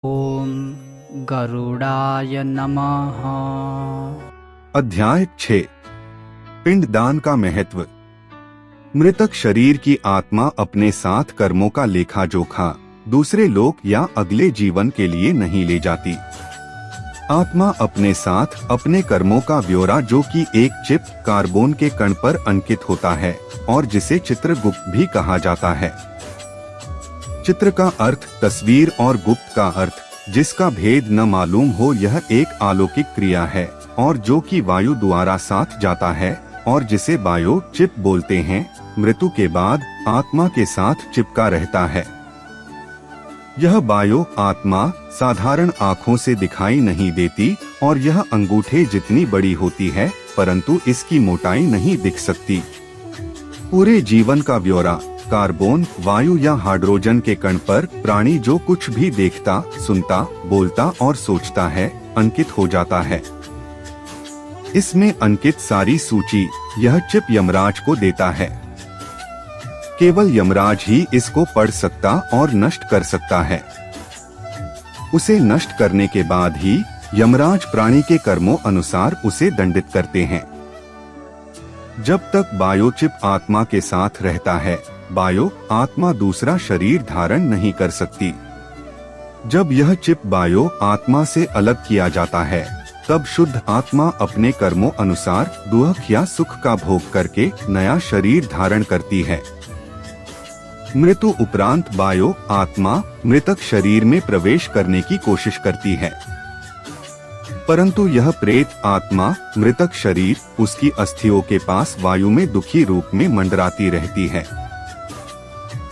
ओम गरुड़ाय नमः। अध्याय 6। पिंडदान का महत्व। मृतक शरीर की आत्मा अपने साथ कर्मों का लेखा जोखा दूसरे लोक या अगले जीवन के लिए नहीं ले जाती। आत्मा अपने साथ अपने कर्मों का ब्यौरा, जो कि एक चिप कार्बन के कण पर अंकित होता है और जिसे चित्रगुप्त भी कहा जाता है। चित्र का अर्थ तस्वीर और गुप्त का अर्थ जिसका भेद न मालूम हो। यह एक अलौकिक क्रिया है और जो कि वायु द्वारा साथ जाता है और जिसे बायो चिप बोलते हैं। मृत्यु के बाद आत्मा के साथ चिपका रहता है। यह बायो आत्मा साधारण आँखों से दिखाई नहीं देती और यह अंगूठे जितनी बड़ी होती है, परंतु इसकी मोटाई नहीं दिख सकती। पूरे जीवन का ब्यौरा कार्बन, वायु या हाइड्रोजन के कण पर प्राणी जो कुछ भी देखता, सुनता, बोलता और सोचता है, अंकित हो जाता है। इसमें अंकित सारी सूची यह चिप यमराज को देता है। केवल यमराज ही इसको पढ़ सकता और नष्ट कर सकता है। उसे नष्ट करने के बाद ही यमराज प्राणी के कर्मों अनुसार उसे दंडित करते हैं। जब तक बायो चिप आत्मा के साथ रहता है, बायो आत्मा दूसरा शरीर धारण नहीं कर सकती। जब यह चिप बायो आत्मा से अलग किया जाता है, तब शुद्ध आत्मा अपने कर्मों अनुसार दुख या सुख का भोग करके नया शरीर धारण करती है। मृत्यु उपरांत बायो आत्मा मृतक शरीर में प्रवेश करने की कोशिश करती है, परंतु यह प्रेत आत्मा मृतक शरीर उसकी अस्थियों के पास वायु में दुखी रूप में मंडराती रहती है।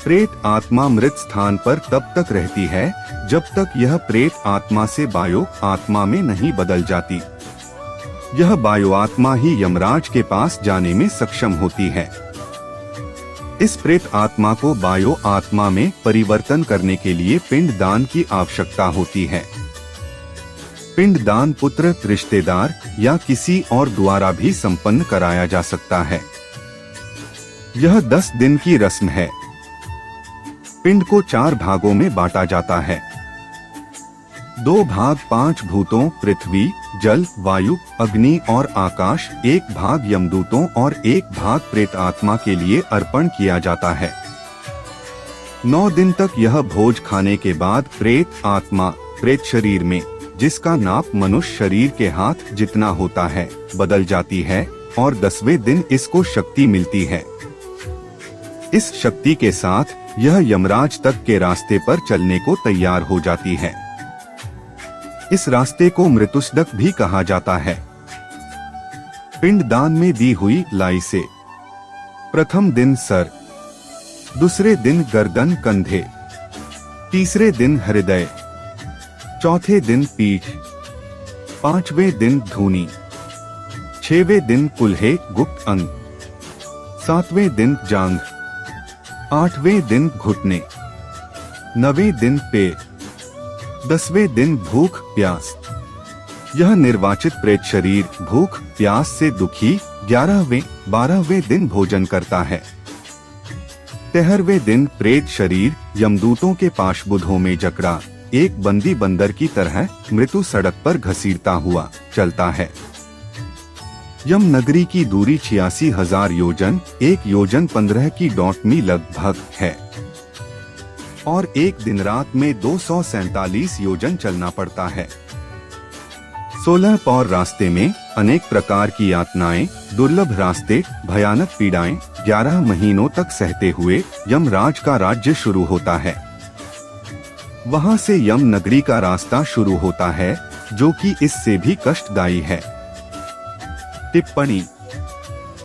प्रेत आत्मा मृत स्थान पर तब तक रहती है जब तक यह प्रेत आत्मा से बायो आत्मा में नहीं बदल जाती। यह बायो आत्मा ही यमराज के पास जाने में सक्षम होती है। इस प्रेत आत्मा को बायो आत्मा में परिवर्तन करने के लिए पिंडदान की आवश्यकता होती है। पिंडदान पुत्र, रिश्तेदार या किसी और द्वारा भी संपन्न कराया जा सकता है। यह 10 दिन की रस्म है। पिंड को 4 भागों में बांटा जाता है। 2 भाग 5 भूतों पृथ्वी, जल, वायु, अग्नि और आकाश, 1 भाग यमदूतों और 1 भाग प्रेत आत्मा के लिए अर्पण किया जाता है। 9 दिन तक यह भोज खाने के बाद प्रेत आत्मा प्रेत शरीर में, जिसका नाप मनुष्य शरीर के हाथ जितना होता है, बदल जाती है और 10वें दिन इसको शक्ति मिलती है। इस शक्ति के साथ यह यमराज तक के रास्ते पर चलने को तैयार हो जाती है। इस रास्ते को मृत्युसदक भी कहा जाता है। पिंडदान में दी हुई लाई से प्रथम दिन सर, दूसरे दिन गर्दन कंधे, तीसरे दिन हृदय, चौथे दिन पीठ, 5वें दिन धूनी, 6वें दिन कुल्हे गुप्त अंग, 7वें दिन जांघ, 8वें दिन घुटने, 9वें दिन पैर, 10वें दिन भूख प्यास। यह निर्वाचित प्रेत शरीर भूख प्यास से दुखी 11वें 12वें दिन भोजन करता है। 13वें दिन प्रेत शरीर यमदूतों के पाशबुद्धों में जकड़ा एक बंदी बंदर की तरह मृत्यु सड़क पर घसीटता हुआ चलता है। यम नगरी की दूरी 86,000 योजन, 1 योजन 15 की डॉटमी लगभग है और एक दिन रात में 247 योजन चलना पड़ता है। 16 पौर रास्ते में अनेक प्रकार की यातनाएं, दुर्लभ रास्ते, भयानक पीड़ाएं 11 महीनों तक सहते हुए यमराज का राज्य शुरू होता है। वहां से यम नगरी का रास्ता शुरू होता है, जो कि इससे भी कष्टदायी है। टिप्पणी।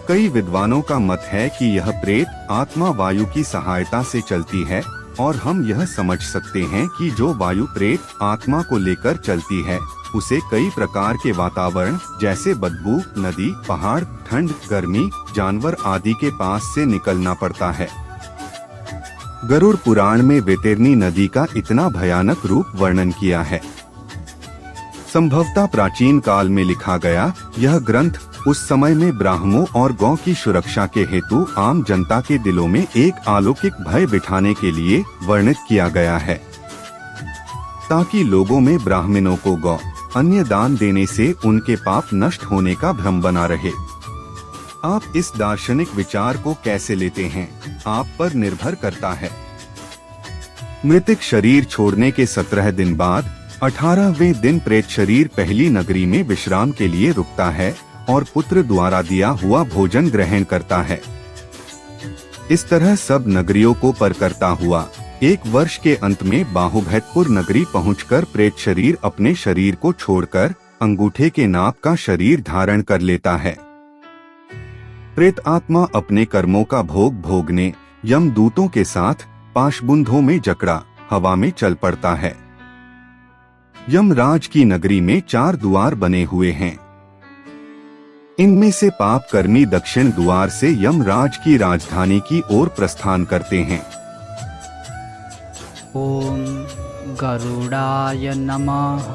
कई विद्वानों का मत है कि यह प्रेत आत्मा वायु की सहायता से चलती है और हम यह समझ सकते हैं कि जो वायु प्रेत आत्मा को लेकर चलती है, उसे कई प्रकार के वातावरण जैसे बदबू, नदी, पहाड़, ठंड, गर्मी, जानवर आदि के पास से निकलना पड़ता है। गरुड़ पुराण में वैतरणी नदी का इतना भयानक रूप वर्णन किया है। संभवतः प्राचीन काल में लिखा गया यह ग्रंथ उस समय में ब्राह्मणों और गौ की सुरक्षा के हेतु आम जनता के दिलों में एक अलौकिक भय बिठाने के लिए वर्णित किया गया है। ताकि लोगों में ब्राह्मणों को गौ अन्य दान देने से उनके पाप नष्ट होने का भ्रम बना रहे। आप इस दार्शनिक विचार को कैसे लेते हैं, आप पर निर्भर करता है। मृतक शरीर छोड़ने के 17 दिन बाद 18वें दिन प्रेत शरीर पहली नगरी में विश्राम के लिए रुकता है और पुत्र द्वारा दिया हुआ भोजन ग्रहण करता है। इस तरह सब नगरियों को पार करता हुआ 1 वर्ष के अंत में बाहुभैतपुर नगरी पहुंचकर प्रेत शरीर अपने शरीर को छोड़कर अंगूठे के नाप का शरीर धारण कर लेता है। प्रेत आत्मा अपने कर्मों का भोग भोगने यमदूतों के साथ पाशबुंधों में जकड़ा हवा में चल पड़ता है। यमराज की नगरी में 4 द्वार बने हुए हैं। इनमें से पाप कर्मी दक्षिण द्वार से यमराज की राजधानी की ओर प्रस्थान करते हैं। ओम गरुड़ाय नमः।